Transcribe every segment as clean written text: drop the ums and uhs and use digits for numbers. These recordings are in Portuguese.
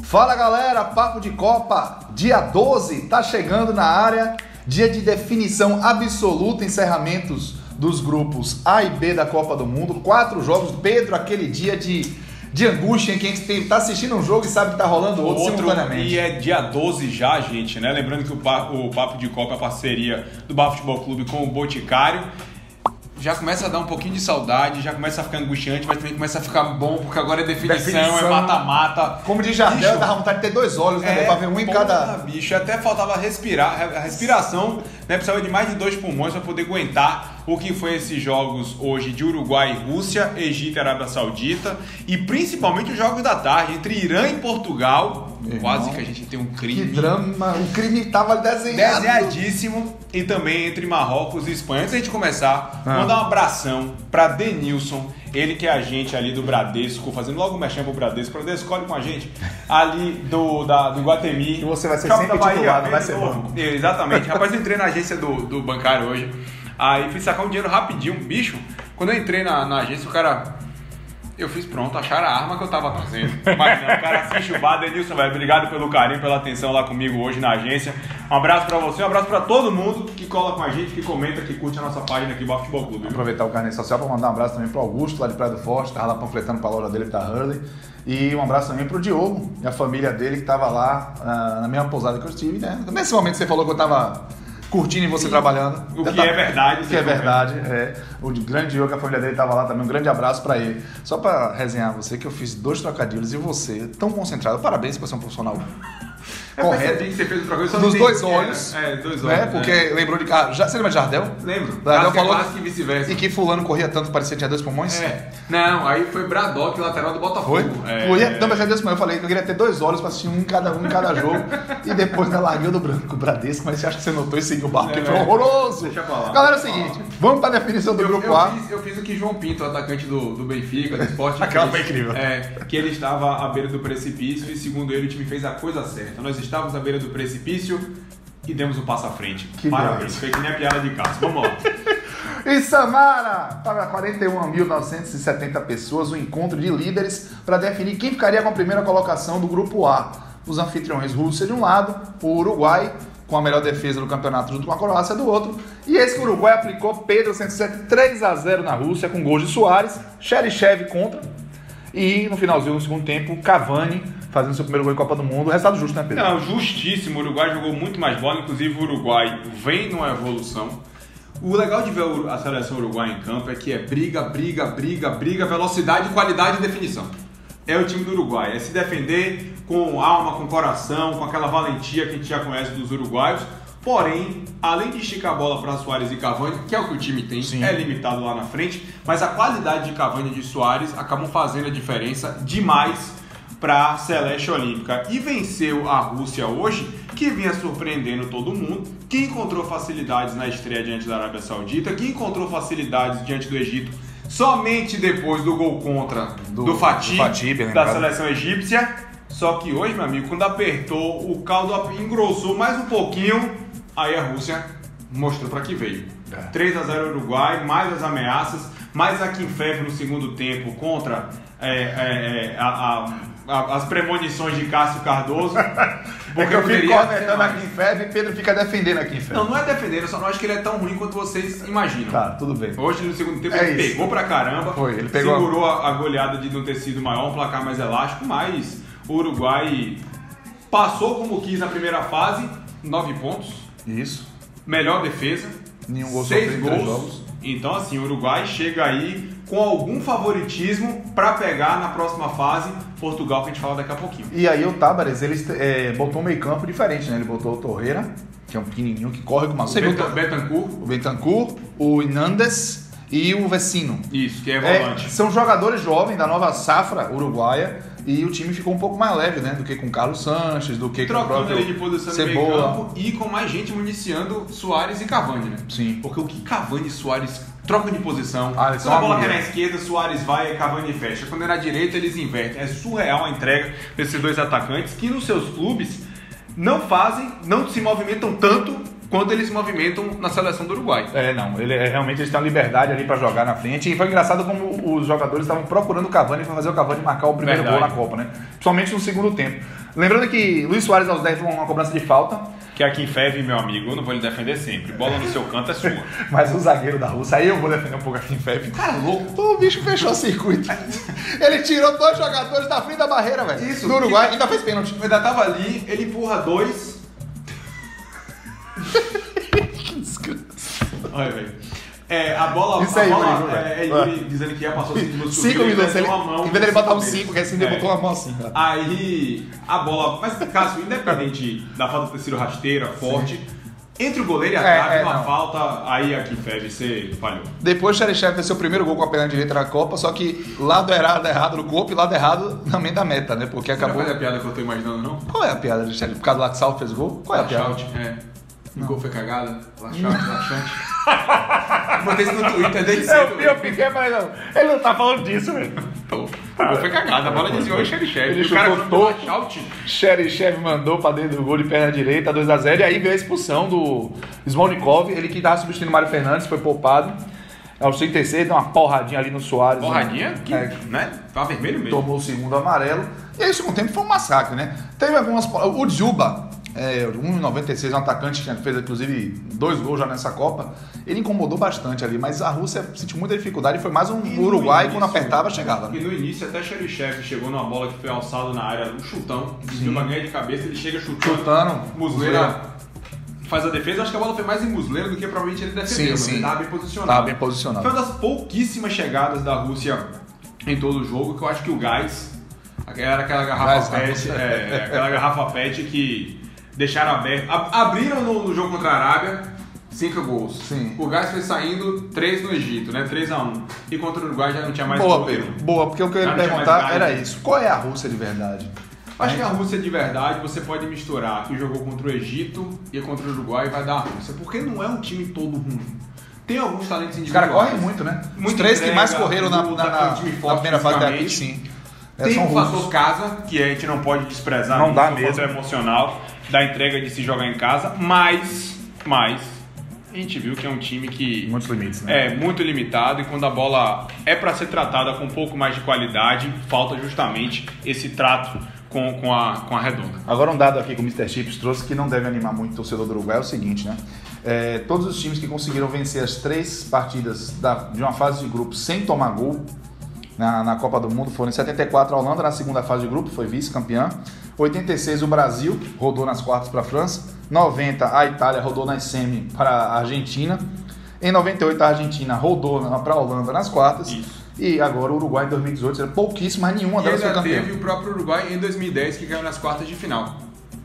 Fala galera, Papo de Copa, dia 12, tá chegando na área, dia de definição absoluta, encerramentos dos grupos A e B da Copa do Mundo, 4 jogos. Pedro, aquele dia de angústia em quem tá assistindo um jogo e sabe que tá rolando outro simultaneamente. E é dia 12 já, gente, né? Lembrando que o Papo de Copa é a parceria do Bar Futebol Clube com o Boticário. Já começa a dar um pouquinho de saudade, já começa a ficar angustiante, mas também começa a ficar bom, porque agora é definição. É mata-mata. Como diz Jardel, dá vontade de ter 2 olhos, né? Pra ver um em cada... bicho, até faltava respirar. A respiração, né? Precisava de mais de 2 pulmões para poder aguentar o que foi esses jogos hoje de Uruguai e Rússia, Egito e Arábia Saudita, e principalmente os jogos da tarde, entre Irã e Portugal. Quase que a gente tem um crime. Que drama, o crime tava desenhadíssimo. E também entre Marrocos e Espanha. Antes da gente começar, mandar um abração pra Denilson, ele que é agente ali do Bradesco, fazendo logo um merchan pro Bradesco. O Bradesco escolhe com a gente ali do Guatemi. E você vai ser sempre titulado, vai ser bom. Exatamente. Rapaz, eu entrei na agência do bancário hoje, aí fui sacar um dinheiro rapidinho. Bicho, quando eu entrei na agência, o cara... Eu fiz pronto, acharam a arma que eu tava trazendo. Mas não, o cara se enxubar. Denilson, velho, obrigado pelo carinho, pela atenção lá comigo hoje na agência. Um abraço pra você, um abraço pra todo mundo que cola com a gente, que comenta, que curte a nossa página aqui, Bar Futebol Clube. Aproveitar o carnê social pra mandar um abraço também pro Augusto, lá de Praia do Forte, tava lá panfletando pra loja dele, da Hurley. E um abraço também pro Diogo e a família dele, que tava lá na mesma pousada que eu estive, né? Nesse momento você falou que eu tava... curtindo e você trabalhando. O que é verdade. O que é verdade. O grande Diogo, a família dele estava lá também. Um grande abraço para ele. Só para resenhar você, que eu fiz 2 trocadilhos e você, tão concentrado. Parabéns por ser um profissional correto. Que você fez o trocadilho dos 2 olhos. 2 olhos. Né? Porque lembrou de... Você lembra de Jardel? Lembro. Jardel falou que vice-versa. E que fulano corria tanto, parecia que tinha 2 pulmões? Não, aí foi Bradock, lateral do Botafogo. Foi? Não, mas eu falei que eu queria ter 2 olhos para assistir um em cada jogo. E depois na larguei do branco, o Bradesco, mas você acha que você notou e seguiu o barco? Foi horroroso. Deixa eu falar. Galera, é o seguinte, vamos para a definição do grupo A. Eu fiz o que João Pinto, o atacante do Benfica, do Sport. Aquela foi incrível. Que ele estava à beira do precipício e, segundo ele, o time fez a coisa certa. Nós estávamos à beira do precipício e demos um passo à frente. Que parabéns, foi que nem a piada de casa. Vamos lá. Em Samara, para 41.970 pessoas, um encontro de líderes para definir quem ficaria com a primeira colocação do grupo A. Os anfitriões Rússia de um lado, o Uruguai com a melhor defesa do campeonato junto com a Croácia do outro. E esse que o Uruguai aplicou Pedro 107 3-0 na Rússia com gols de Soares, Cherichev contra. E no finalzinho do segundo tempo, Cavani fazendo seu primeiro gol em Copa do Mundo. Resultado justo, né, Pedro? Não, justíssimo. O Uruguai jogou muito mais bola. Inclusive, o Uruguai vem numa evolução. O legal de ver a seleção uruguaia em campo é que é briga, velocidade, qualidade e definição. É o time do Uruguai. É se defender com alma, com coração, com aquela valentia que a gente já conhece dos uruguaios. Porém, além de esticar a bola para Soares e Cavani, que é o que o time tem, sim, é limitado lá na frente, mas a qualidade de Cavani e de Soares acabam fazendo a diferença demais para a Celeste Olímpica. E venceu a Rússia hoje, que vinha surpreendendo todo mundo, que encontrou facilidades na estreia diante da Arábia Saudita, que encontrou facilidades diante do Egito somente depois do gol contra do Fatih da seleção egípcia. Só que hoje, meu amigo, quando apertou, o caldo engrossou mais um pouquinho, aí a Rússia mostrou para que veio. 3-0 Uruguai, mais as ameaças, mais a Kinfev no segundo tempo contra as premonições de Cássio Cardoso. Porque eu fico comentando a Kinfev e Pedro fica defendendo a Kinfev. Não é defendendo, eu só não acho que ele é tão ruim quanto vocês imaginam. Tá, tudo bem. Hoje no segundo tempo ele pegou pra caramba. Ele pegou segurou a goleada de não ter sido maior, um placar mais elástico, mas o Uruguai passou como quis na primeira fase, 9 pontos. Isso. Melhor defesa. Nenhum gol 6 gols. Então assim, o Uruguai chega aí com algum favoritismo para pegar na próxima fase Portugal, que a gente fala daqui a pouquinho. E aí o Tábares, ele botou um meio campo diferente, né? Ele botou o Torreira, que é um pequenininho que corre com uma... O Bentancur, o Inandes e o Vecino. Isso, que é volante. São jogadores jovens da nova safra uruguaia e o time ficou um pouco mais leve, né? Do que com Carlos Sanches, do que com o próprio ali de posição no meio campo e com mais gente municiando Soares e Cavani, né? Sim. Porque o que Cavani e Soares trocam de posição. Quando a bola cai na esquerda, Soares vai e Cavani fecha. Quando é na direita, eles invertem. É surreal a entrega desses 2 atacantes que nos seus clubes não se movimentam tanto quanto eles se movimentam na seleção do Uruguai. Realmente eles têm uma liberdade ali para jogar na frente. E foi engraçado como os jogadores estavam procurando o Cavani para fazer o Cavani marcar o primeiro gol na Copa, né? Principalmente no segundo tempo. Lembrando que Luiz Soares aos 10 foi uma cobrança de falta. Que aqui em Feve, meu amigo, eu não vou lhe defender sempre. Bola no seu canto é sua. Mas o zagueiro da Rússia, aí eu vou defender um pouco aqui em Feve. Cara, louco. O bicho fechou o circuito. Ele tirou 2 jogadores da frente da barreira, velho. Isso. No Uruguai, ainda fez pênalti. Ainda tava ali, ele empurra 2. Que descanso. Olha, velho. A bola. Isso aí, Yuri dizendo que já passou 5 minutos. 5 minutos. Em vez dele botar um 5, que assim ele botou uma mão assim. Cara. Aí a bola. Mas, Cássio, independente da falta ter sido rasteira, forte, entre o goleiro e a trave, uma falta, aí aqui, Feve, você falhou. Depois o Xerichev fez seu primeiro gol com a perna direita na Copa, só que lado errado no corpo e lado errado também da meta, né? Porque acabou. Não é a piada que eu tô imaginando, não? Qual é a piada, Xerichev? Por causa do Laxalt fez gol? Qual é a piada? O gol foi cagada, laxante. Botei isso no Twitter desde cedo. Eu fiquei, mas não. Ele não tá falando disso, velho. O gol foi cagada, a bola desviou e Xerichev. Ele chutou, Xerichev mandou pra dentro do gol de perna direita, 2-0, e aí veio a expulsão do Smolnikov, ele que tava substituindo o Mário Fernandes, foi poupado. Aos 36, deu uma porradinha ali no Soares. Porradinha? Né? Tava vermelho mesmo. Tomou o segundo amarelo. E aí o segundo tempo foi um massacre, né? Teve algumas... O Djuba, 1,96, um atacante que fez inclusive 2 gols já nessa Copa. Ele incomodou bastante ali, mas a Rússia sentiu muita dificuldade e foi mais um Uruguai início, quando apertava, chegava. E no início até Xerichev chegou numa bola que foi alçada na área, um chutão. O Djuba ganha de cabeça, ele chega chutando. Muslera faz a defesa, acho que a bola foi mais em Muslera do que provavelmente ele defendeu, mas ele estava bem posicionado. Tava bem posicionado. Foi uma das pouquíssimas chegadas da Rússia em todo o jogo, que eu acho que o Gás, era aquela garrafa PET, que deixaram aberto, abriram no jogo contra a Arábia, 5 gols. Sim. O Gás foi saindo 3 no Egito, né? 3-1. E contra o Uruguai já não tinha mais gol. Boa, porque o que eu ia perguntar era isso. Qual é a Rússia de verdade? Acho que a Rússia de verdade você pode misturar que jogou contra o Egito e contra o Uruguai e vai dar a Rússia, porque não é um time todo ruim. Tem alguns talentos individuais. Os caras correm muito, né? Os 3 que mais correram na primeira fase aqui, sim. Tem o fator casa, que a gente não pode desprezar. Não dá mesmo. O fator emocional da entrega de se jogar em casa, mas a gente viu que é um time que... Muitos limites, né? É muito limitado, e quando a bola é para ser tratada com um pouco mais de qualidade, falta justamente esse trato com a redonda. Agora um dado aqui que o Mr. Chips trouxe que não deve animar muito o torcedor do Uruguai é o seguinte, né? Todos os times que conseguiram vencer as 3 partidas de uma fase de grupo sem tomar gol na Copa do Mundo foram em 74 a Holanda na segunda fase de grupo, foi vice-campeã. 86 o Brasil rodou nas quartas para a França. 90 a Itália rodou nas semi para a Argentina. Em 98 a Argentina rodou para a Holanda nas quartas. Isso. E agora o Uruguai em 2018 era pouquíssimo, mas nenhuma delas foi campeã. Teve o próprio Uruguai em 2010 que caiu nas quartas de final.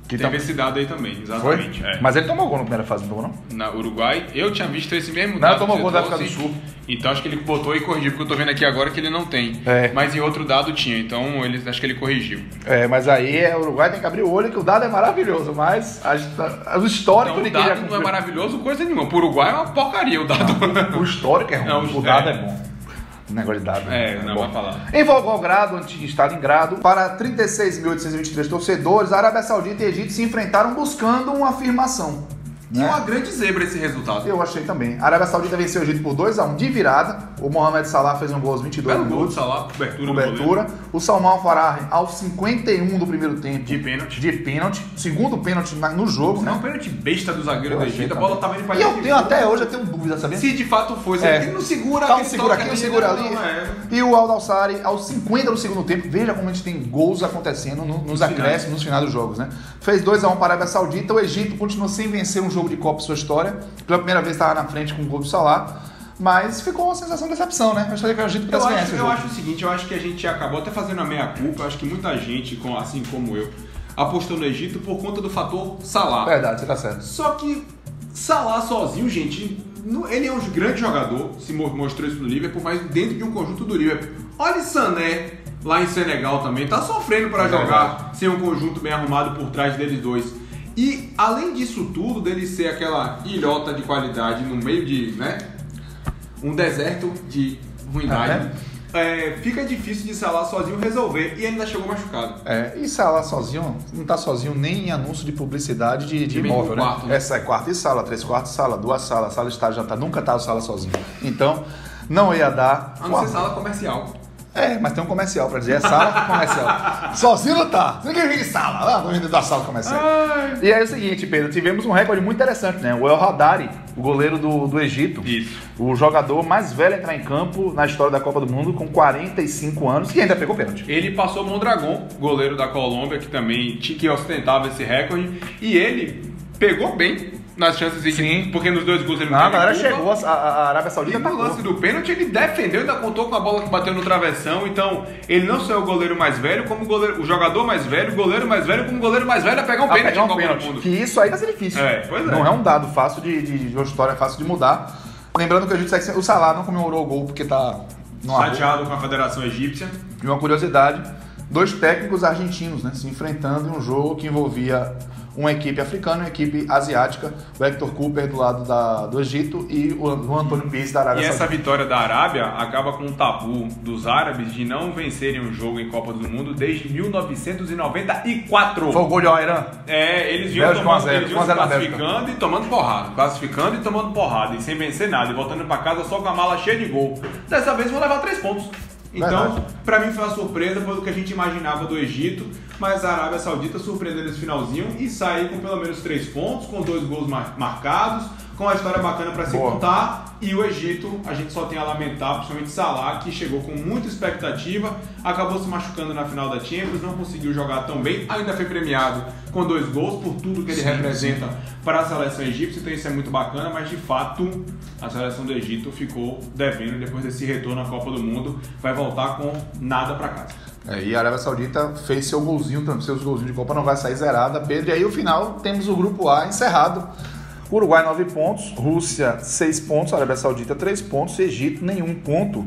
Teve esse dado aí também, exatamente. Mas ele tomou gol na primeira fase, não tomou não? Na Uruguai, eu tinha visto esse mesmo dado. Não, tomou gol da África do Sul. Então acho que ele botou e corrigiu, porque eu tô vendo aqui agora que ele não tem. Mas em outro dado tinha, então acho que ele corrigiu. Mas aí o Uruguai tem que abrir o olho, que o dado é maravilhoso, mas o histórico não, ele o dado não é maravilhoso coisa nenhuma. Pro Uruguai é uma porcaria o dado. O histórico é ruim, o dado é bom. Negócio de dado. Não vai falar. Em Volgogrado, antigo Stalingrado, para 36.823 torcedores, a Arábia Saudita e Egito se enfrentaram buscando uma afirmação. E uma grande zebra esse resultado. Eu achei também. A Arábia Saudita venceu o Egito por 2-1 de virada. O Mohamed Salah fez um gol aos 22 minutos. Gol do Salah, cobertura. O Salman Farah aos 51 do primeiro tempo. De pênalti. Segundo pênalti no jogo, né? Um pênalti besta do zagueiro do Egito. A bola tava indo pra dentro. E até hoje eu tenho dúvidas, sabia? Se de fato foi. Ele não segura aqui. Um segura aqui, um segura ali. E o Al-Dawsari aos 50 do segundo tempo. Veja como a gente tem gols acontecendo nos acréscimos, nos finais dos jogos, né? Fez 2-1 para a Arábia Saudita. O Egito continua sem vencer um jogo de Copa em sua história. Pela primeira vez estava na frente com o gol do Salah. Mas ficou uma sensação de decepção, né? Eu achei que o Egito pudesse ganhar esse jogo. Eu acho o seguinte, eu acho que a gente acabou até fazendo a meia-culpa. Eu acho que muita gente, assim como eu, apostou no Egito por conta do fator Salah. Verdade, você tá certo. Só que Salah sozinho, gente, ele é um grande jogador, se mostrou isso no Liverpool, mas dentro de um conjunto do Liverpool. Olha Sané, lá em Senegal também, tá sofrendo para jogar sem um conjunto bem arrumado por trás deles dois. E além disso tudo, dele ser aquela ilhota de qualidade no meio de, né, um deserto de ruindade, fica difícil de Salah sozinho resolver, e ainda chegou machucado. E Salah sozinho, não tá sozinho nem em anúncio de publicidade de imóvel, né? Quarto, né? Essa é quarto e sala, 3 quartos e sala, 2 salas, sala de estágio, nunca tá o Salah sozinho. Então, não ia dar. A não ser sala comercial. Mas tem um comercial pra dizer, é sala comercial. Sozinho não tá. Você quer vir em sala, lá no vendedor da sala comercial. E aí é o seguinte, Pedro, tivemos um recorde muito interessante, né? O El Haddari, o goleiro do Egito. Isso. O jogador mais velho a entrar em campo na história da Copa do Mundo, com 45 anos, e ainda pegou pênalti. Ele passou o Mondragon, goleiro da Colômbia, que também que ostentava esse recorde, e ele pegou bem nas chances de... Sim. Porque nos 2 gols ele não A teve galera culpa. chegou, a Arábia E Saudita no lance do pênalti ele defendeu, ainda contou com a bola que bateu no travessão. Então ele não só é o goleiro mais velho, como o jogador mais velho, o goleiro mais velho, como o goleiro mais velho a pegar um pênalti em Copa do Mundo. Que isso aí vai ser difícil. Pois é. Não é um dado fácil de uma história fácil de mudar. Lembrando que a gente segue, o Salah não comemorou o gol porque tá Chateado com a Federação Egípcia. E uma curiosidade, 2 técnicos argentinos, né, se enfrentando em um jogo que envolvia uma equipe africana e uma equipe asiática, o Hector Cooper do lado do Egito e o Antônio Pires da Arábia Saudita. E essa Saudita. vitória da Arábia acaba com o tabu dos árabes de não vencerem um jogo em Copa do Mundo desde 1994. Foi o gol de Al-Irã? Eles vinham Bélgica 1 a 0, eles vinham 1 a 0 na classificando e tomando porrada, e sem vencer nada, e voltando pra casa só com a mala cheia de gol. Dessa vez vão levar 3 pontos. Então, pra mim foi uma surpresa, foi o que a gente imaginava do Egito, mas a Arábia Saudita surpreendeu nesse finalzinho e saiu com pelo menos 3 pontos, com 2 gols marcados, com uma história bacana pra se contar. E o Egito, a gente só tem a lamentar, principalmente Salah, que chegou com muita expectativa, acabou se machucando na final da Champions, não conseguiu jogar tão bem, ainda foi premiado com 2 gols por tudo que ele representa para a seleção egípcia, então isso é muito bacana, mas de fato a seleção do Egito ficou devendo depois desse retorno à Copa do Mundo, vai voltar com nada para casa. E a Arábia Saudita fez seus golzinhos de Copa, não vai sair zerada, Pedro. E aí, no final, temos o grupo A encerrado. Uruguai 9 pontos, Rússia 6 pontos, Arábia Saudita 3 pontos, Egito nenhum ponto.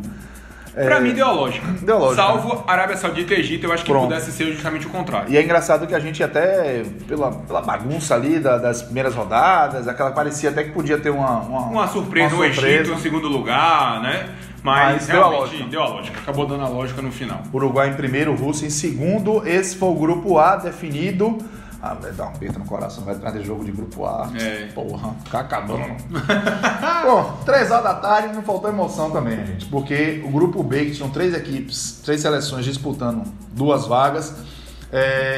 Pra mim, ideológica. Salvo né? Arábia Saudita e Egito, eu acho que pudesse ser justamente o contrário. E é engraçado que a gente até, pela bagunça ali das primeiras rodadas, parecia até que podia ter uma surpresa, o Egito em segundo lugar, né? Mas realmente deu a lógica. Acabou dando a lógica no final. Uruguai em primeiro, Rússia em segundo. Esse foi o grupo A definido. Vai dar um peito no coração, vai trazer jogo de grupo A. Porra, ficar acabando. Bom, 3 horas da tarde, não faltou emoção também, gente. Porque o grupo B, que tinham 3 equipes, 3 seleções disputando 2 vagas,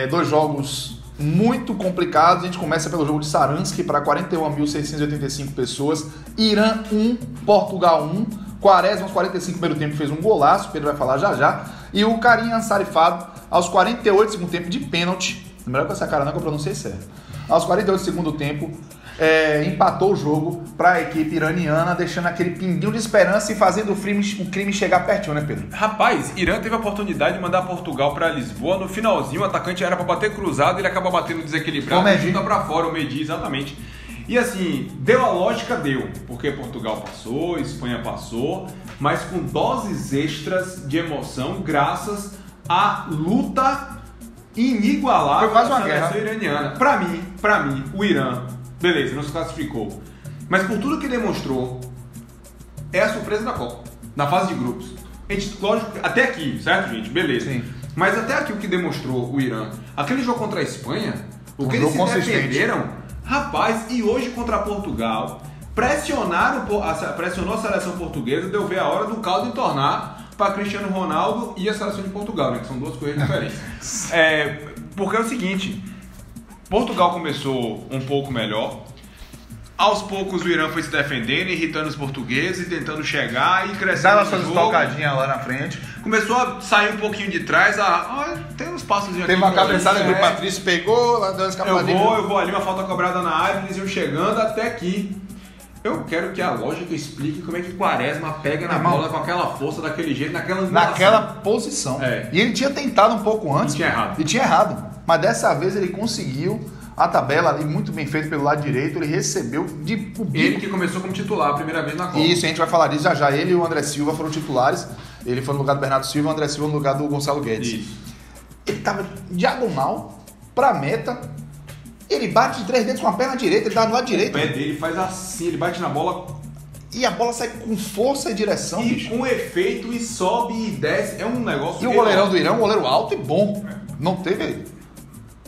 2 jogos muito complicados. A gente começa pelo jogo de Saransk para 41.685 pessoas. Irã 1, Portugal 1. Quaresma aos 45 do primeiro tempo fez um golaço, o Pedro vai falar já. E o Karim Ansarifado aos 48 do segundo tempo de pênalti. Melhor com essa cara não, que eu pronunciei certo. Aos 48 do segundo tempo, empatou o jogo para a equipe iraniana, deixando aquele pinguinho de esperança e fazendo o crime chegar pertinho, né, Pedro? Rapaz, Irã teve a oportunidade de mandar Portugal para Lisboa. No finalzinho, o atacante era para bater cruzado, ele acaba batendo desequilibrado e chuta para fora, o Medi, exatamente. E assim, deu a lógica, porque Portugal passou, Espanha passou, mas com doses extras de emoção, graças à luta inigualável da seleção iraniana. Pra mim, o Irã, beleza, não se classificou, mas por tudo que demonstrou, é a surpresa da Copa, na fase de grupos. Lógico, até aqui, certo, gente? Beleza. Sim. Mas até aqui o que demonstrou o Irã, aquele jogo contra a Espanha, o que eles se defenderam... Rapaz, e hoje contra Portugal, pressionou a seleção portuguesa, deu ver a hora do caldo entornar para Cristiano Ronaldo e a seleção de Portugal, né, que são 2 coisas diferentes. Porque é o seguinte, Portugal começou um pouco melhor, aos poucos o Irã foi se defendendo, irritando os portugueses, tentando chegar e crescendo. Dava suas estocadinhas lá na frente. Começou a sair um pouquinho de trás, tem uns passos aqui. Teve uma cabeçada que o Patrício pegou, lá deu uma escapadinha. Eu vou ali, uma falta cobrada na área, eles iam chegando até aqui. Eu quero que a lógica explique como é que Quaresma pega na bola com aquela força, daquele jeito, naquela posição. E ele tinha tentado um pouco antes. E tinha errado. Mas dessa vez ele conseguiu. A tabela ali, muito bem feita pelo lado direito, ele recebeu de... Ele que começou como titular a primeira vez na Copa. Isso, a gente vai falar disso já. Ele e o André Silva foram titulares. Ele foi no lugar do Bernardo Silva, o André Silva no lugar do Gonçalo Guedes. Isso. Ele tava diagonal pra meta. Ele bate de 3 dedos com a perna direita, ele tava do lado direito. O pé dele faz assim, ele bate na bola... E a bola sai com força e direção, e bicho. Com efeito, e sobe e desce. É um negócio... E o goleirão do Irã é um goleiro alto e bom. Não teve...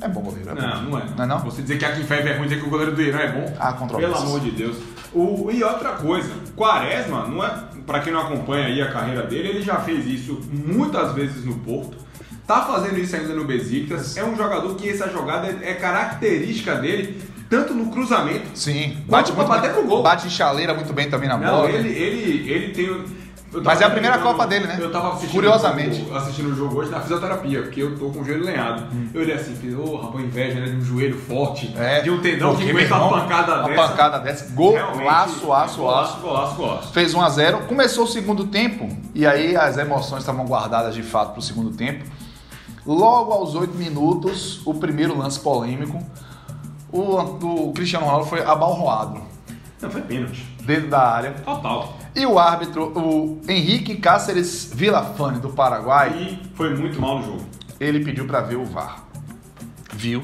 É bom goleiro, Não é. Não? Você dizer que a Akinfeev é ruim, dizer que o goleiro do Irã é bom. Controvérsia. Pelo amor de Deus. E outra coisa, Quaresma não é... para quem não acompanha aí a carreira dele, ele já fez isso muitas vezes no Porto. Tá fazendo isso ainda no Besiktas. É um jogador que essa jogada é característica dele, tanto no cruzamento. Sim, bate muito bater pro gol. Bate chaleira muito bem também na bola. Ele tem... Mas é a primeira Copa dele, né? Eu tava assistindo o jogo hoje na fisioterapia, porque eu tô com o joelho lenhado. Eu olhei assim, fiz, rapaz, inveja, né? De um joelho forte, de um tendão que aguenta uma pancada dessa. Golaço. Fez 1-0. Começou o segundo tempo, e aí as emoções estavam guardadas de fato pro segundo tempo. Logo aos 8 minutos, o primeiro lance polêmico, o Cristiano Ronaldo foi abalroado. Não, foi pênalti. Dentro da área. Total. E o árbitro, o Henrique Cáceres Villafane, do Paraguai... E foi muito mal no jogo. Ele pediu pra ver o VAR. Viu?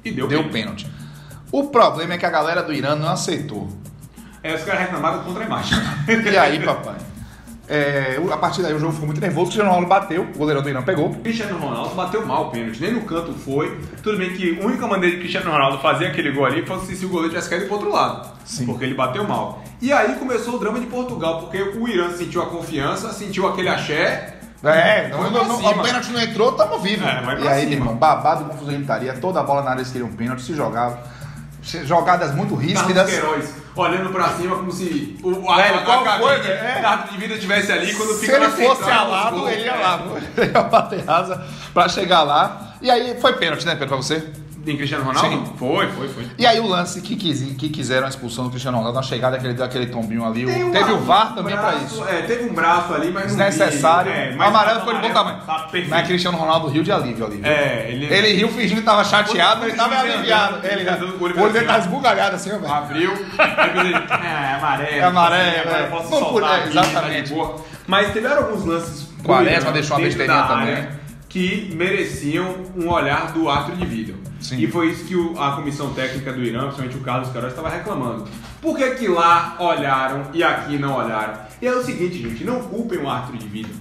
E deu pênalti. O problema é que a galera do Irã não aceitou. Os caras reclamaram contra a imagem. E aí, papai? A partir daí o jogo ficou muito nervoso. O Cristiano Ronaldo bateu, o goleirão do Irã pegou. O Cristiano Ronaldo bateu mal o pênalti, nem no canto foi. Tudo bem que a única maneira de Cristiano Ronaldo fazer aquele gol ali fosse se o goleiro tivesse caído pro outro lado. Sim. Porque ele bateu mal. E aí começou o drama de Portugal, porque o Irã sentiu a confiança, sentiu aquele axé. O pênalti não entrou, tamo vivo. E aí, meu irmão, babado, confusão e gritaria, toda a bola na área eles queriam um pênalti, se jogava. Jogadas muito ríspidas. Queiroz, olhando pra cima como se a árbitro de vida estivesse ali. Quando se ele fosse alado, ele ia lá. Ele ia bater asa pra chegar lá. E aí foi pênalti, né, Pedro, pra você? Em Cristiano Ronaldo? Sim. Foi. E aí o lance que quiseram a expulsão do Cristiano Ronaldo, na chegada que ele deu aquele tombinho ali. Teve o VAR também pra isso. Teve um braço ali, mas desnecessário. O amarelo foi de bom tamanho. Mas Cristiano Ronaldo riu de alívio ali. Ele riu fingindo que tava chateado, mas ele tava aliviado. O olho dele tava esbugalhado assim, velho. Abriu. Amarelo. Amarelo. Posso soltar. Exatamente. Mas tiveram alguns lances. Quaresma deixou uma besteirinha também. Que mereciam um olhar do árbitro de vídeo. Sim. E foi isso que a comissão técnica do Irã, principalmente o Carlos Queiroz, estava reclamando. Por que lá olharam e aqui não olharam? E é o seguinte, gente, não culpem o árbitro de vídeo.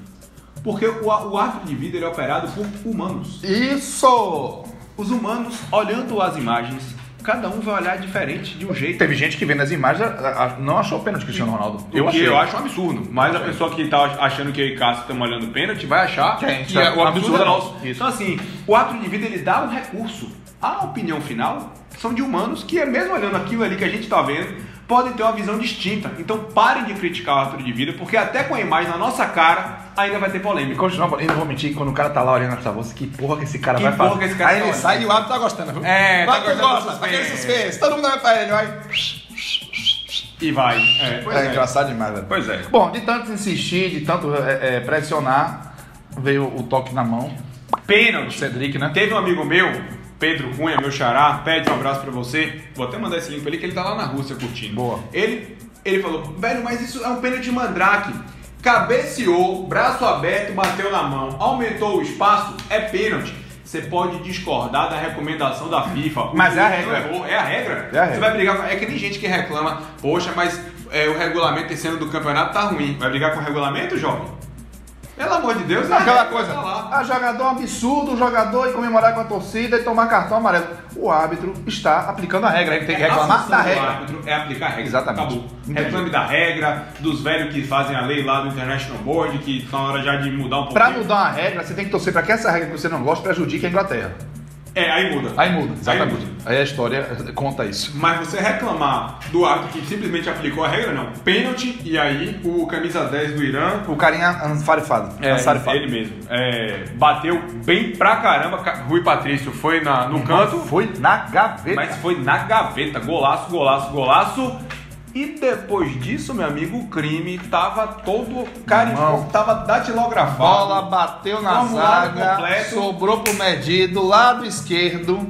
Porque o árbitro de vídeo ele é operado por humanos. Isso! Os humanos, olhando as imagens, cada um vai olhar diferente de um jeito. Teve gente que vendo as imagens não achou pênalti Cristiano Ronaldo. Eu acho um absurdo. Mas a pessoa que tá achando que eu e Cássio estamos olhando pênalti vai achar que o absurdo é nosso. Então assim, o árbitro de vídeo ele dá um recurso. A opinião final são de humanos que, mesmo olhando aquilo ali que a gente está vendo, podem ter uma visão distinta. Então parem de criticar o árbitro de vídeo, porque até com a imagem na nossa cara ainda vai ter polêmica. Eu não vou mentir, quando o cara tá lá olhando essa voz, que porra que esse cara vai fazer? Aí ele sai e o árbitro tá gostando, viu? Tá gostando. Aquele suspense, todo mundo vai pra ele, vai. E vai. Engraçado demais, velho. Pois é. Bom, de tanto insistir, de tanto pressionar, veio o toque na mão. Pênalti. Cedric, né? Teve um amigo meu, Pedro Cunha, meu xará, pede um abraço pra você. Vou até mandar esse link pra ele, que ele tá lá na Rússia curtindo. Boa. Ele falou, velho, mas isso é um pênalti de mandrake. Cabeceou, braço aberto, bateu na mão, aumentou o espaço, é pênalti. Você pode discordar da recomendação da FIFA. Mas é a regra. É a regra. Você vai brigar com... É que tem gente que reclama, poxa, mas o regulamento esse ano do campeonato tá ruim. Vai brigar com o regulamento, jovem? Pelo amor de Deus, aquela coisa. Jogador absurdo, o jogador ir comemorar com a torcida e tomar cartão amarelo. O árbitro está aplicando a regra, ele tem que reclamar da regra. O árbitro é aplicar a regra. Exatamente. Acabou. Reclame da regra, dos velhos que fazem a lei lá do International Board, que estão na hora já de mudar um pouco. Pra mudar uma regra, você tem que torcer pra que essa regra que você não gosta prejudique a Inglaterra. Aí muda. Exatamente. Aí a história conta isso. Mas você reclamar do árbitro que simplesmente aplicou a regra, não. Pênalti, e aí o camisa 10 do Irã... O carinha Ansarifado. Ele mesmo. Bateu bem pra caramba. Rui Patrício foi no canto. Foi na gaveta. Mas foi na gaveta. Golaço. E depois disso, meu amigo, o crime tava todo carimbado, tava datilografado. Bola bateu na zaga, sobrou pro medido, lado esquerdo.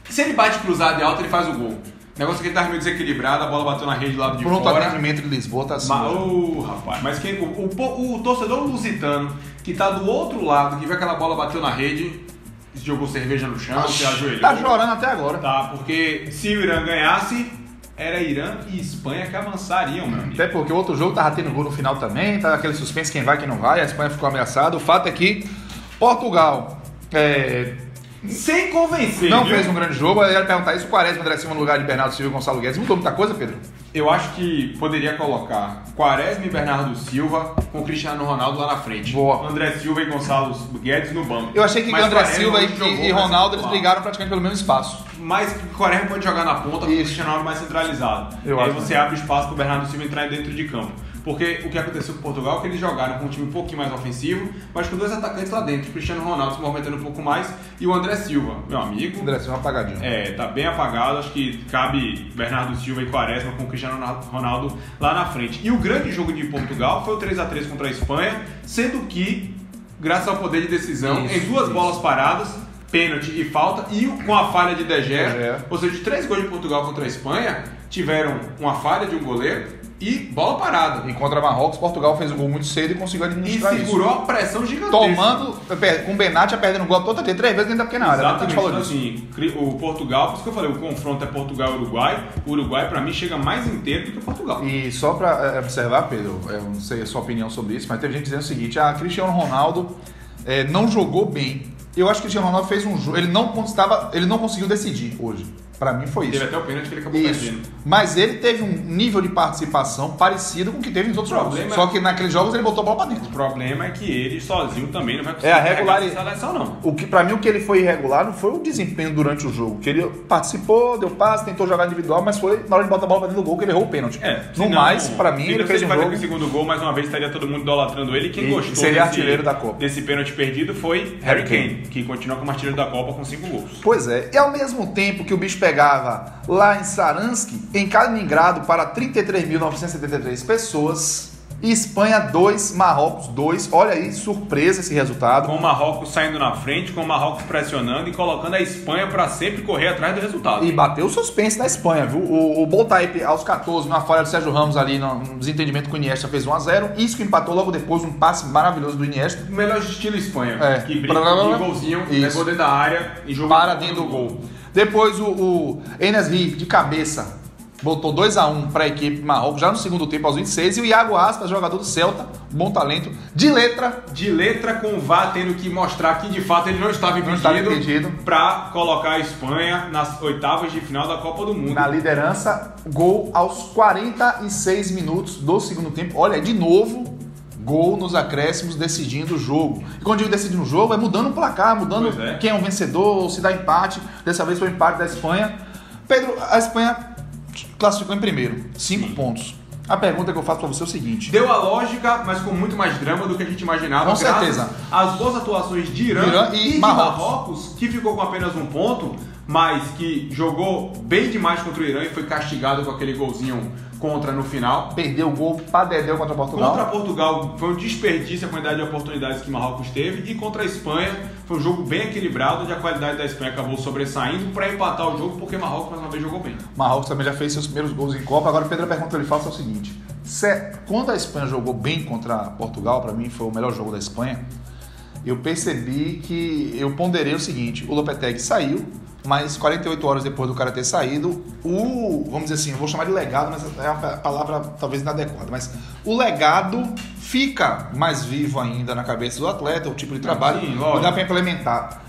Se ele bate cruzado e alto, ele faz o gol. O negócio que ele tava meio desequilibrado, a bola bateu na rede do lado de fora. Pronto, atendimento de Lisboa tá assim. Rapaz, mas o torcedor lusitano, que tá do outro lado, que vê aquela bola bateu na rede, jogou cerveja no chão, se ajoelhou. Tá chorando até agora. Tá, porque se o Irã ganhasse... Era Irã e Espanha que avançariam, meu amigo. Até porque o outro jogo tava tendo gol no final também, tava aquele suspense, quem vai, quem não vai, a Espanha ficou ameaçada. O fato é que Portugal sem convencer, não fez um grande jogo. Eu ia perguntar isso, o Quaresma era em cima no lugar de Bernardo Silva e Gonçalo Guedes. Mudou muita coisa, Pedro? Eu acho que poderia colocar Quaresma e Bernardo Silva com Cristiano Ronaldo lá na frente. Boa. André Silva e Gonçalo Guedes no banco. Eu achei que Mas André Quaresma Silva jogou e Ronaldo eles mais brigaram praticamente pelo mesmo espaço. Mas o Quaresma pode jogar na ponta com o Cristiano Ronaldo mais centralizado. Eu Aí acho você abre espaço para o Bernardo Silva entrar dentro de campo. Porque o que aconteceu com Portugal é que eles jogaram com um time um pouquinho mais ofensivo, mas com 2 atacantes lá dentro, o Cristiano Ronaldo se movimentando um pouco mais e o André Silva, meu amigo. André Silva apagadinho. Tá bem apagado, acho que cabe Bernardo Silva e Quaresma com o Cristiano Ronaldo lá na frente. E o grande jogo de Portugal foi o 3-3 contra a Espanha, sendo que, graças ao poder de decisão, em 2 bolas paradas, pênalti e falta, e com a falha de De Gea, ou seja, de 3 gols de Portugal contra a Espanha, tiveram uma falha de um goleiro e bola parada. E contra Marrocos, Portugal fez um gol muito cedo e conseguiu administrar isso. E segurou a pressão gigantesca. Tomando, com o Benatia perdendo gol toda 3 vezes dentro da pequena área. Exatamente. A gente falou Então, disso. assim, o Portugal, por isso que eu falei, o confronto é Portugal-Uruguai. O Uruguai, pra mim, chega mais inteiro do que o Portugal. E só pra observar, Pedro, eu não sei a sua opinião sobre isso, mas teve gente dizendo o seguinte, Cristiano Ronaldo não jogou bem. Eu acho que o Cristiano Ronaldo fez um jogo, ele não conseguiu decidir hoje. Pra mim foi isso. Teve até o pênalti que ele acabou perdendo. Mas ele teve um nível de participação parecido com o que teve nos outros jogos. Só que naqueles jogos ele botou a bola pra dentro. O problema é que ele sozinho também não vai conseguir a regularidade. Seleção, não. Pra mim o que ele foi irregular não foi o desempenho durante o jogo. Que ele participou, deu passe, tentou jogar individual, mas foi na hora de botar a bola pra dentro do gol que ele errou o pênalti. No mais, pra mim, ele fez um jogo. O segundo gol, mais uma vez, estaria todo mundo idolatrando ele. Quem gostou seria artilheiro da Copa. Desse pênalti perdido foi Harry Kane, que continua como artilheiro da Copa com 5 gols. Pois é. E ao mesmo tempo que o bicho pegava lá em Saransk, em Kaliningrado, para 33.973 pessoas, e Espanha 2, Marrocos 2. Olha aí, surpresa esse resultado. Com o Marrocos saindo na frente, com o Marrocos pressionando e colocando a Espanha para sempre correr atrás do resultado. E bateu o suspense da Espanha, viu? O Boltaip, aos 14, numa falha do Sérgio Ramos ali, no desentendimento com o Iniesta, fez 1-0. Isso que empatou logo depois, um passe maravilhoso do Iniesta. O melhor estilo Espanha, que brinca de golzinho, levou dentro da área e jogou para dentro do gol. Depois o Enes Ri, de cabeça, botou 2-1 para a equipe Marrocos, já no segundo tempo, aos 26. E o Iago Aspas, jogador do Celta, bom talento, de letra com o VAR tendo que mostrar que de fato ele não estava impedido para colocar a Espanha nas oitavas de final da Copa do Mundo. Na liderança, gol aos 46 minutos do segundo tempo. Olha, de novo, gol nos acréscimos decidindo o jogo. E quando eu digo decidindo o jogo, é mudando o placar, mudando quem é o vencedor, se dá empate. Dessa vez foi o empate da Espanha. Pedro, a Espanha classificou em primeiro, 5 pontos. A pergunta que eu faço pra você é o seguinte: deu a lógica, mas com muito mais drama do que a gente imaginava. Com certeza. As boas atuações de Irã e de Marrocos, que ficou com apenas 1 ponto, mas que jogou bem demais contra o Irã e foi castigado com aquele golzinho contra no final. Perdeu o gol pra dedéu contra Portugal. Contra Portugal foi um desperdício a quantidade de oportunidades que Marrocos teve. E contra a Espanha foi um jogo bem equilibrado, onde a qualidade da Espanha acabou sobressaindo para empatar o jogo, porque Marrocos mais uma vez jogou bem. Marrocos também já fez seus primeiros gols em Copa. Agora Pedro, a pergunta que ele faz é o seguinte: quando a Espanha jogou bem contra Portugal, para mim foi o melhor jogo da Espanha, eu percebi que eu ponderei o seguinte: o Lopetegui saiu, mas 48 horas depois do cara ter saído, vamos dizer assim, eu vou chamar de legado, mas é uma palavra talvez inadequada, mas o legado fica mais vivo ainda na cabeça do atleta, o tipo de trabalho, que dá para implementar.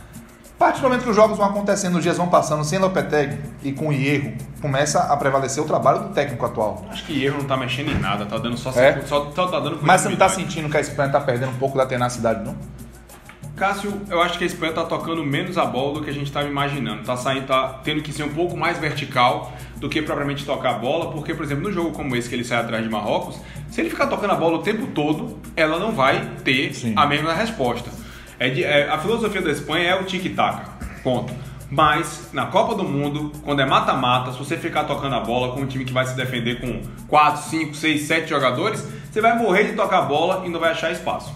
A partir do momento que os jogos vão acontecendo, os dias vão passando sem Lopetegui e com Hierro, começa a prevalecer o trabalho do técnico atual. Acho que Hierro não tá mexendo em nada, tá dando só tá dando. Mas você não tá sentindo que a Espanha tá perdendo um pouco da tenacidade, não? Cássio, eu acho que a Espanha tá tocando menos a bola do que a gente estava imaginando. Tá tendo que ser um pouco mais vertical do que propriamente tocar a bola, porque, por exemplo, no jogo como esse que ele sai atrás de Marrocos, se ele ficar tocando a bola o tempo todo, ela não vai ter a mesma resposta. A filosofia da Espanha é o tic-tac, ponto. Mas na Copa do Mundo, quando é mata-mata, se você ficar tocando a bola com um time que vai se defender com 4, 5, 6, 7 jogadores, você vai morrer de tocar a bola e não vai achar espaço.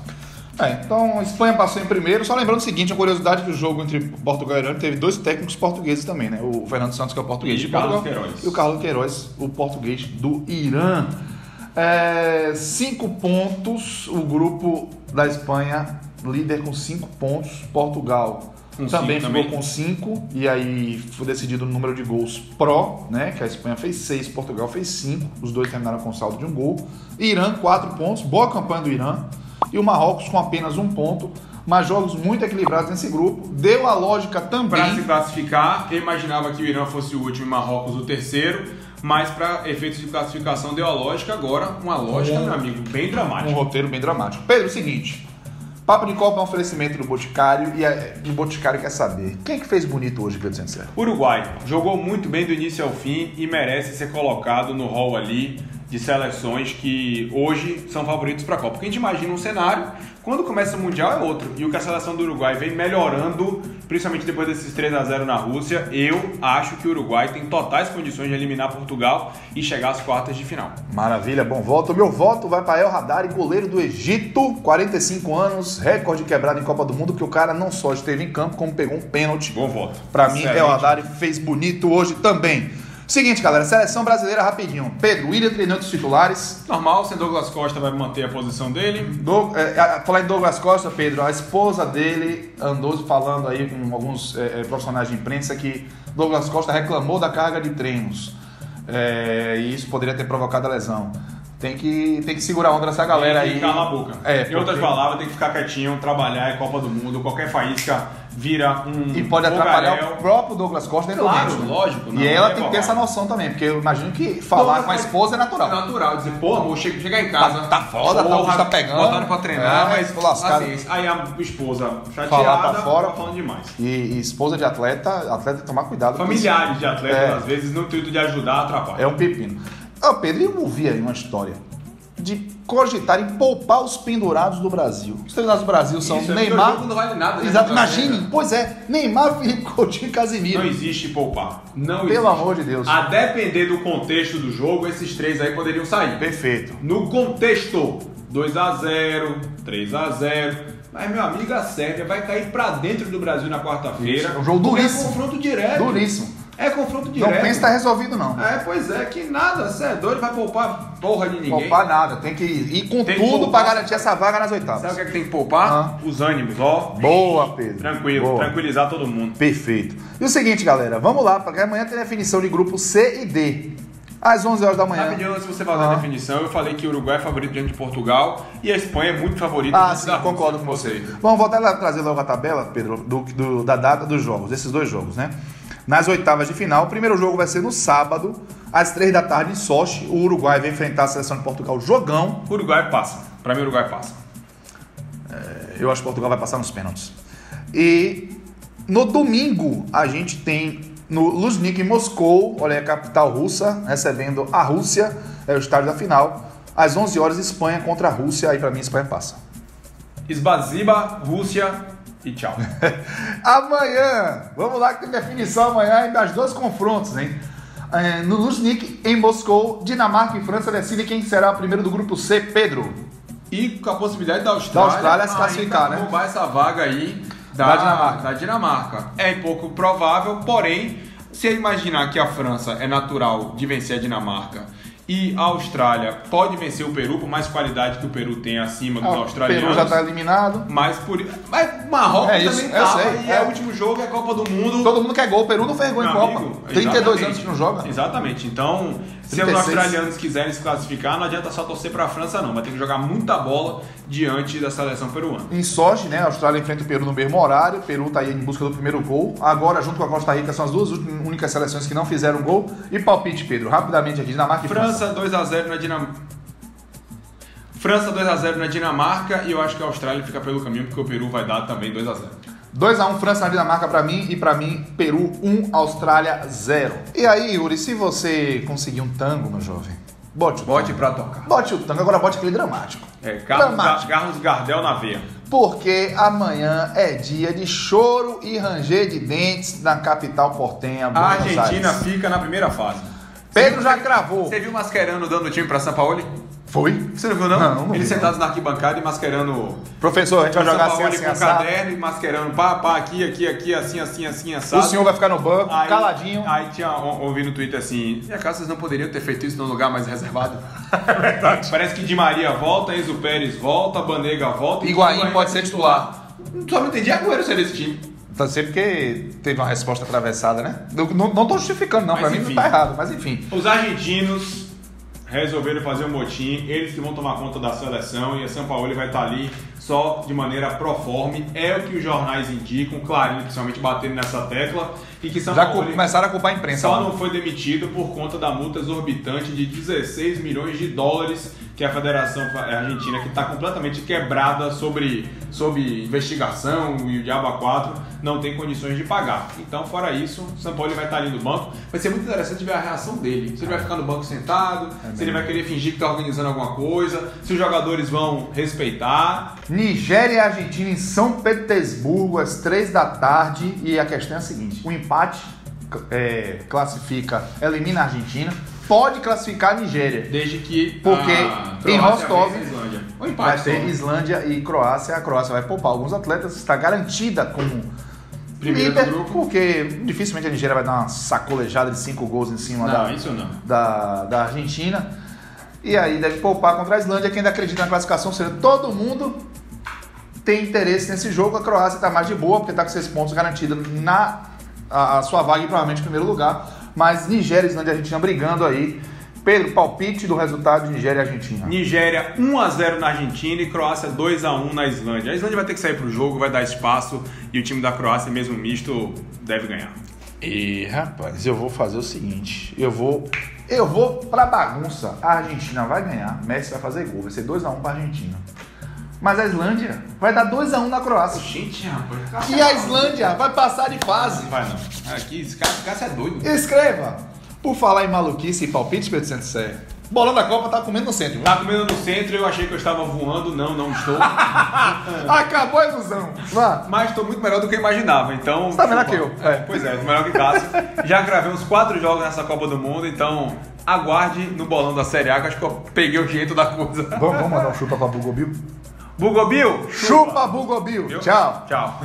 Então a Espanha passou em primeiro. Só lembrando o seguinte, a curiosidade que o jogo entre Portugal e Irã teve 2 técnicos portugueses também, né? O Fernando Santos, que é o português de Portugal, e o Carlos Queiroz, o português do Irã. 5 pontos, o grupo da Espanha, líder com 5 pontos. Portugal também ficou com 5, e aí foi decidido o número de gols né? Que a Espanha fez 6, Portugal fez 5, os dois terminaram com saldo de 1 gol. Irã, 4 pontos, boa campanha do Irã. E o Marrocos com apenas 1 ponto, mas jogos muito equilibrados nesse grupo. Deu a lógica também. Para se classificar, eu imaginava que o Irã fosse o último e Marrocos o terceiro, mas para efeitos de classificação deu a lógica. Agora, uma lógica, meu amigo, bem dramática. Um roteiro bem dramático. Pedro, o seguinte... Papo de Copa é um oferecimento do Boticário e o Boticário quer saber quem é que fez bonito hoje, Pedro Sensei? Uruguai jogou muito bem do início ao fim e merece ser colocado no hall ali de seleções que hoje são favoritos para a Copa. Porque a gente imagina um cenário, quando começa o Mundial é outro. E o que a seleção do Uruguai vem melhorando, principalmente depois desses 3-0 na Rússia, eu acho que o Uruguai tem totais condições de eliminar Portugal e chegar às quartas de final. Maravilha, bom voto. O meu voto vai para El Haddari, goleiro do Egito, 45 anos, recorde quebrado em Copa do Mundo, que o cara não só esteve em campo, como pegou um pênalti. Bom voto. Para mim, El Haddari fez bonito hoje também. Seguinte, galera, seleção brasileira rapidinho. Pedro, William treinou os titulares. Normal, sem Douglas Costa vai manter a posição dele. Falar em Douglas Costa, Pedro, a esposa dele andou falando aí com alguns profissionais de imprensa que Douglas Costa reclamou da carga de treinos. E isso poderia ter provocado a lesão. Tem que segurar a onda dessa galera aí. Tem que calar a boca. Em outras palavras, tem que ficar quietinho, trabalhar, é Copa do Mundo, qualquer faísca vira um e pode atrapalhar o próprio Douglas Costa dentro do Claro, lógico. Não, e ela tem que ter essa noção também, porque eu imagino que falar com a esposa é natural. É natural, dizer, pô, amor, chegar em casa. Tá foda, tá pegando. Botaram pra treinar, mas assim, aí a esposa chateada, falar tá fora, tá falando demais. E esposa de atleta tem que tomar cuidado. Familiares de atletas, às vezes, no intuito de ajudar, atrapalha. É um pepino. Pedro, eu ouvi aí uma história de cogitar em poupar os pendurados do Brasil. Os pendurados do Brasil são Neymar... O jogo não vale nada. Exato, imagine. Pois é, Neymar, Felipe Coutinho e Casemiro. Não existe poupar. Não Pelo existe. amor de Deus. A depender do contexto do jogo, esses três aí poderiam sair. Perfeito. No contexto, 2-0, 3-0... Mas, meu amigo, a Sérvia vai cair pra dentro do Brasil na quarta-feira. É um jogo duríssimo. É confronto direto. Duríssimo. É confronto direto. Não pensa que tá resolvido, não. Pois é, que nada, você é doido, vai poupar porra de ninguém. Poupar nada, tem que ir com tudo pra garantir essa vaga nas oitavas. Sabe o que tem que poupar? Os ânimos, ó. Boa, Pedro. Tranquilo, boa. Tranquilizar todo mundo. Perfeito. E o seguinte, galera, vamos lá, porque amanhã tem definição de grupo C e D. Às 11 horas da manhã. Rapidinho, antes de você fazer a definição, eu falei que o Uruguai é favorito diante de Portugal e a Espanha é muito favorita. Sim, concordo com você. Vamos voltar a trazer logo a tabela, Pedro, da data dos jogos, desses dois jogos, né? Nas oitavas de final, o primeiro jogo vai ser no sábado, às 3 da tarde em Sochi. O Uruguai vai enfrentar a seleção de Portugal, jogão. O Uruguai passa. Pra mim, o Uruguai passa. Eu acho que Portugal vai passar nos pênaltis. E no domingo, a gente tem no Luzhniki, em Moscou, olha, a capital russa, recebendo a Rússia, é o estádio da final. Às 11 horas, Espanha contra a Rússia. Aí, pra mim, a Espanha passa. Esbaziba, Rússia... E tchau. Amanhã, vamos lá que tem definição amanhã das dois confrontos, hein? No Luzhniki, em Moscou, Dinamarca e França decidem quem será o primeiro do grupo C, Pedro. E com a possibilidade da Austrália se classificar, né? Roubar essa vaga aí da Dinamarca. É pouco provável, porém, se eu imaginar que a França é natural de vencer a Dinamarca e a Austrália pode vencer o Peru, por mais qualidade que o Peru tem acima dos australianos. O Peru já está eliminado. Mas Marrocos também tá. É o último jogo, é a Copa do Mundo. Todo mundo quer gol. O Peru não fez gol em Copa. 32 anos que não joga. Exatamente. Então, 36. Se os australianos quiserem se classificar, não adianta só torcer para a França, não. Vai ter que jogar muita bola diante da seleção peruana. Em Sochi, né? A Austrália enfrenta o Peru no mesmo horário. O Peru está aí em busca do primeiro gol. Agora, junto com a Costa Rica, são as duas únicas seleções que não fizeram gol. E palpite, Pedro, rapidamente aqui, Dinamarca e França. França 2-0 na Dinamarca. França 2-0 na Dinamarca e eu acho que a Austrália fica pelo caminho porque o Peru vai dar também 2-0. 2-1 França na Dinamarca pra mim e pra mim Peru 1, Austrália 0. E aí, Yuri, se você conseguir um tango, meu jovem, bote pra tocar. Bote o tango, agora bote aquele dramático. Carlos Gardel na veia. Porque amanhã é dia de choro e ranger de dentes na capital portenha, Buenos Aires. A Argentina fica na primeira fase. Pedro já cravou. Você viu Mascherano dando o time pra Sampaoli? Foi? Você não viu, não? Não Eles sentados na arquibancada e Mascherano... Professor, a gente vai jogar assim, com um caderno e Mascherano, pá, aqui, assim, assado. O senhor vai ficar no banco, aí, caladinho. Aí tinha, ouvi no Twitter assim, e acaso vocês não poderiam ter feito isso num lugar mais reservado? É verdade. Parece que Di Maria volta, Enzo Pérez volta, Banega volta... Higuaín pode ser titular. Só não entendi Agüero ser desse time. Tá sempre porque teve uma resposta atravessada, né? Não tô justificando, não. Pra mim não tá errado, mas enfim. Os argentinos resolveram fazer um motim, eles que vão tomar conta da seleção e a Sampaoli vai estar ali só de maneira proforme, é o que os jornais indicam, Clarim principalmente batendo nessa tecla, e que São Já Paulo começaram a culpar a imprensa. só não foi demitido por conta da multa exorbitante de 16 milhões de dólares que a Federação Argentina, que está completamente quebrada sobre investigação e o Diabo a 4, não tem condições de pagar. Então, fora isso, o São Paulo vai estar ali no banco. Vai ser muito interessante ver a reação dele. Se ele vai ficar no banco sentado, se ele vai querer fingir que está organizando alguma coisa, se os jogadores vão respeitar. Nigéria e Argentina em São Petersburgo, às 3 da tarde. E a questão é a seguinte: o empate elimina a Argentina. Pode classificar a Nigéria. Desde que porque em Rostov vai ter só. Islândia e Croácia. A Croácia vai poupar alguns atletas, está garantida como Primeiro líder, do grupo. porque dificilmente a Nigéria vai dar uma sacolejada de 5 gols em cima da Argentina. E aí deve poupar contra a Islândia. Quem ainda acredita na classificação seja todo mundo tem interesse nesse jogo. A Croácia está mais de boa, porque está com 6 pontos garantidos a sua vaga e provavelmente em primeiro lugar. Mas Nigéria e Islândia e Argentina brigando aí. Pedro, palpite do resultado de Nigéria e Argentina. Nigéria 1-0 na Argentina e Croácia 2-1 na Islândia. A Islândia vai ter que sair pro jogo, vai dar espaço e o time da Croácia, mesmo misto, deve ganhar. E rapaz, eu vou fazer o seguinte. Eu vou pra bagunça. A Argentina vai ganhar, Messi vai fazer gol, vai ser 2-1 pra Argentina. Mas a Islândia vai dar 2-1 na Croácia. Gente, rapaz. E a Islândia vai passar de fase. Não vai não. Aqui, esse cara é doido. Escreva. Por falar em maluquice e palpite, Pedro Santos Sé. Bolão da Copa tá comendo no centro. Tá comendo no centro, eu achei que eu estava voando. Não estou. Acabou a ilusão. Vá. Mas estou muito melhor do que eu imaginava, então... Você tá melhor que eu. Pois é, melhor que Cássio. Já gravei uns 4 jogos nessa Copa do Mundo, então aguarde no bolão da Série A, que acho que eu peguei o jeito da coisa. Vamos mandar um chupa pra Bugobil? Bugobil? Chupa Bugobil. Tchau. Tchau.